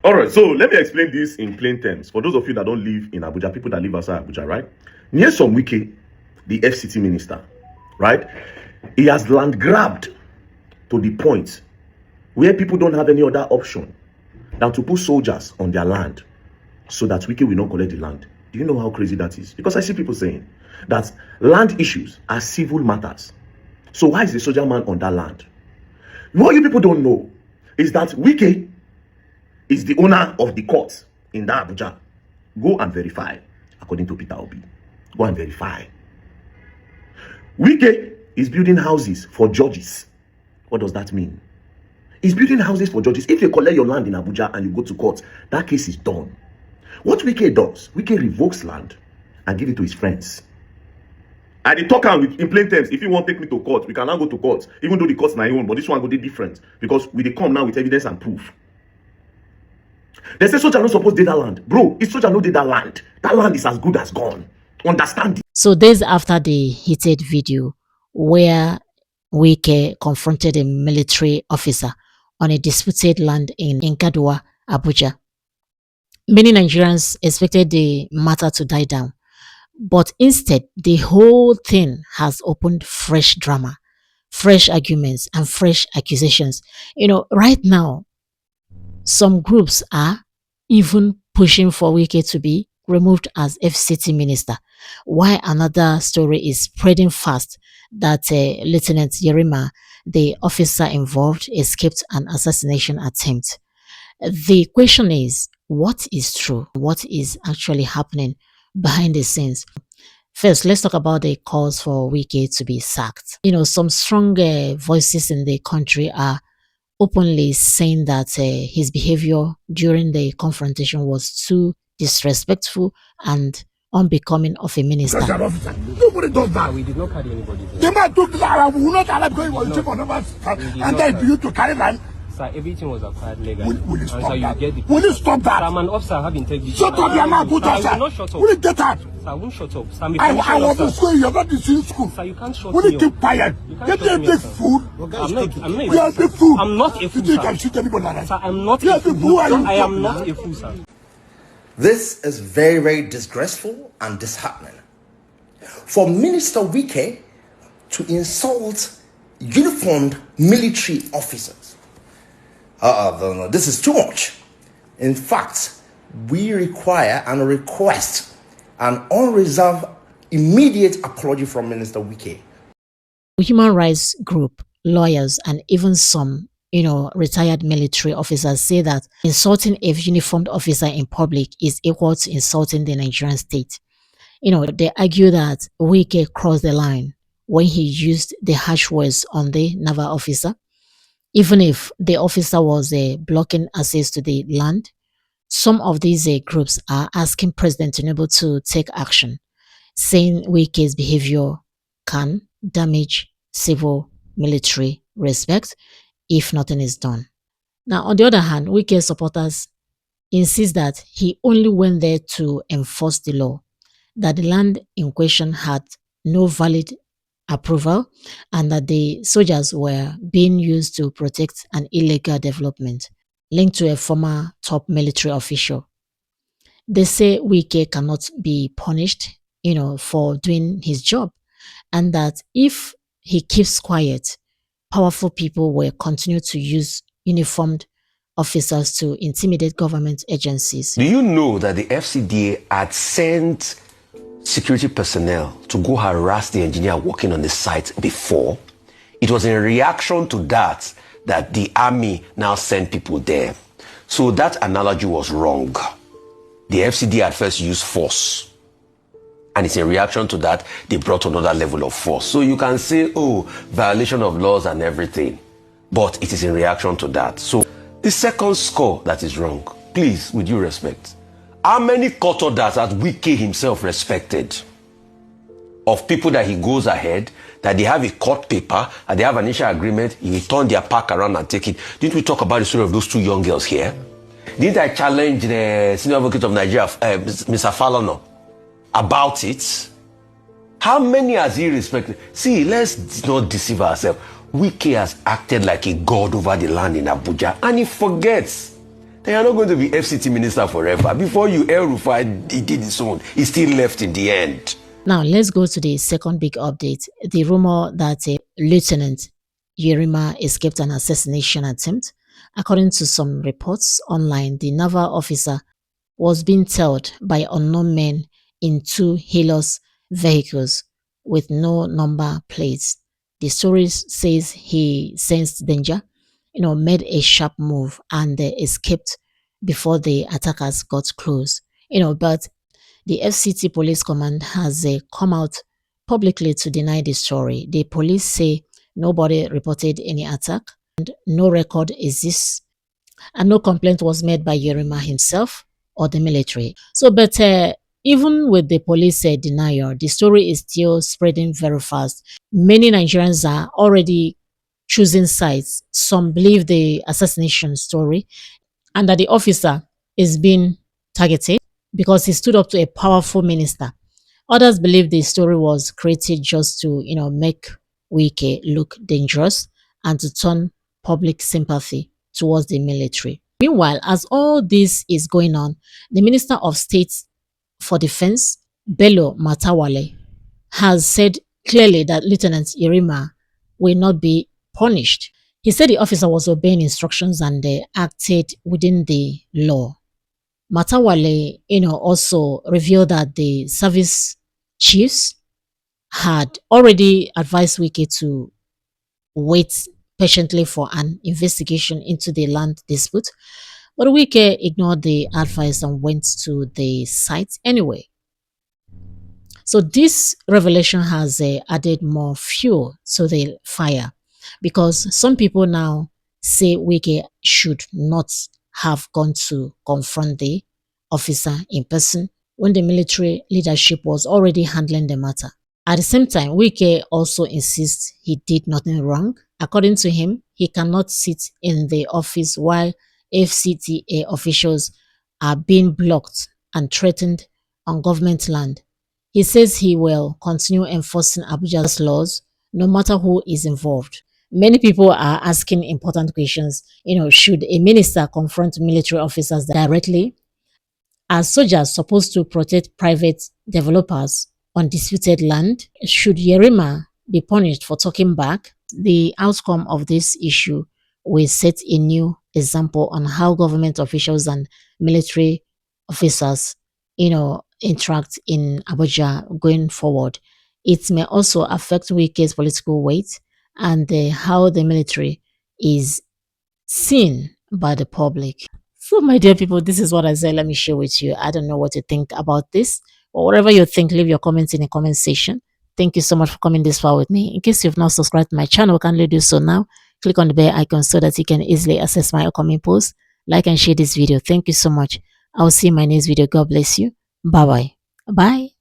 All right, so let me explain this in plain terms. For those of you that don't live in Abuja, people that live outside Abuja, right? Nyesom Wike, the FCT minister, right? He has land grabbed to the point where people don't have any other option than to put soldiers on their land so that Wike will not collect the land. Do you know how crazy that is? Because I see people saying that land issues are civil matters. So why is the soldier man on that land? What you people don't know is that Wike is the owner of the court in that Abuja. Go and verify, according to Peter Obi. Go and verify. Wike is building houses for judges. What does that mean? He's building houses for judges. If you collect your land in Abuja and you go to court, that case is done. What Wike does, Wike revokes land and give it to his friends. I did talk in plain terms. If you want to take me to court, we can now go to court, even though the court's my own, but this one go be different because we come now with evidence and proof. They say soldier not supposed to do that land. Bro, if soldier no did that land is as good as gone. Understand it. So days after the heated video where Wike confronted a military officer on a disputed land in Kadua, Abuja, many Nigerians expected the matter to die down. But instead, the whole thing has opened fresh drama, fresh arguments, and fresh accusations. You know, right now, some groups are even pushing for Wike to be removed as FCT minister, while another story is spreading fast that Lieutenant Yerima, the officer involved, escaped an assassination attempt. The question is, what is true? What is actually happening behind the scenes? First, let's talk about the calls for Wike to be sacked. You know, some strong voices in the country are openly saying that his behavior during the confrontation was too disrespectful and unbecoming of a minister. Nobody does that. We did not carry anybody there. The man took that. We will not allow going on check on and then you to carry land. Sir, everything was acquired legally. Will you stop that? Will you stop that? I'm an officer, I have integrity. Shut up, your mouth, good officer. I will not shut up. Will you get out? Sir, I won't shut up. Sir, I was in school, you're not in school. Sir, you can't shut me up. Will you keep quiet? Get me a big food. I'm not. You are a big fool. I'm not a fool, sir. You can shoot anybody like that. Sir, I'm not a fool. I am not a fool, sir. This is very, very disgraceful and disheartening. For Minister Wike to insult uniformed military officers. No, this is too much. In fact, we require and request an unreserved, immediate apology from Minister Wike. Human rights group, lawyers, and even some, retired military officers say that insulting a uniformed officer in public is equal to insulting the Nigerian state. They argue that Wike crossed the line when he used the harsh words on the Naval officer. Even if the officer was blocking access to the land, some of these groups are asking President Tinubu to take action, saying Wike's behavior can damage civil military respect if nothing is done. Now, on the other hand, Wike supporters insist that he only went there to enforce the law, that the land in question had no valid approval, and that the soldiers were being used to protect an illegal development linked to a former top military official. They say Wike cannot be punished, for doing his job, and that if he keeps quiet, powerful people will continue to use uniformed officers to intimidate government agencies. Do you know that the FCDA had sent security personnel to go harass the engineer working on the site before? It was in reaction to that the army now sent people there. So that analogy was wrong. The FCD at first used force, and it's in reaction to that they brought another level of force. So you can say, violation of laws and everything, but it is in reaction to that. So the second score that is wrong, please, with due respect, how many court orders has Wike himself respected of people that he goes ahead, that they have a court paper, and they have an initial agreement, he will turn their pack around and take it? Didn't we talk about the story of those two young girls here? Didn't I challenge the senior advocate of Nigeria, Mr. Falono, about it? How many has he respected? See, let's not deceive ourselves. Wike has acted like a god over the land in Abuja, and he forgets then you're not going to be FCT minister forever. Before you, El Rufai did his own. He still left in the end. Now, let's go to the second big update. The rumor that a Lieutenant Yerima escaped an assassination attempt. According to some reports online, the naval officer was being tailed by unknown men in two Hilux vehicles with no number plates. The story says he sensed danger, made a sharp move and escaped before the attackers got close. But the FCT Police Command has come out publicly to deny the story. The police say nobody reported any attack and no record exists and no complaint was made by Yerima himself or the military. So, but even with the police denial, the story is still spreading very fast. Many Nigerians are already choosing sides. Some believe the assassination story and that the officer is being targeted because he stood up to a powerful minister. Others believe the story was created just to, make Wike look dangerous and to turn public sympathy towards the military. Meanwhile, as all this is going on, the Minister of State for Defense, Bello Matawale, has said clearly that Lieutenant Yerima will not be punished. He said the officer was obeying instructions and acted within the law. Matawale, also revealed that the service chiefs had already advised Wike to wait patiently for an investigation into the land dispute, but Wike ignored the advice and went to the site anyway. So this revelation has added more fuel to the fire because some people now say Wike should not have gone to confront the officer in person when the military leadership was already handling the matter. At the same time, Wike also insists he did nothing wrong. According to him, he cannot sit in the office while FCTA officials are being blocked and threatened on government land. He says he will continue enforcing Abuja's laws no matter who is involved. Many people are asking important questions. Should a minister confront military officers directly? Are soldiers supposed to protect private developers on disputed land? Should Yerima be punished for talking back? The outcome of this issue will set a new example on how government officials and military officers, interact in Abuja going forward. It may also affect Wike's political weight and how the military is seen by the public. So, my dear people, this is what I said. Let me share with you. I don't know what you think about this, or whatever you think, leave your comments in the comment section. Thank you so much for coming this far with me. In case you've not subscribed to my channel, kindly do so now. Click on the bell icon so that you can easily access my upcoming posts. Like and share this video. Thank you so much. I'll see you in my next video. God bless you. Bye-bye. Bye.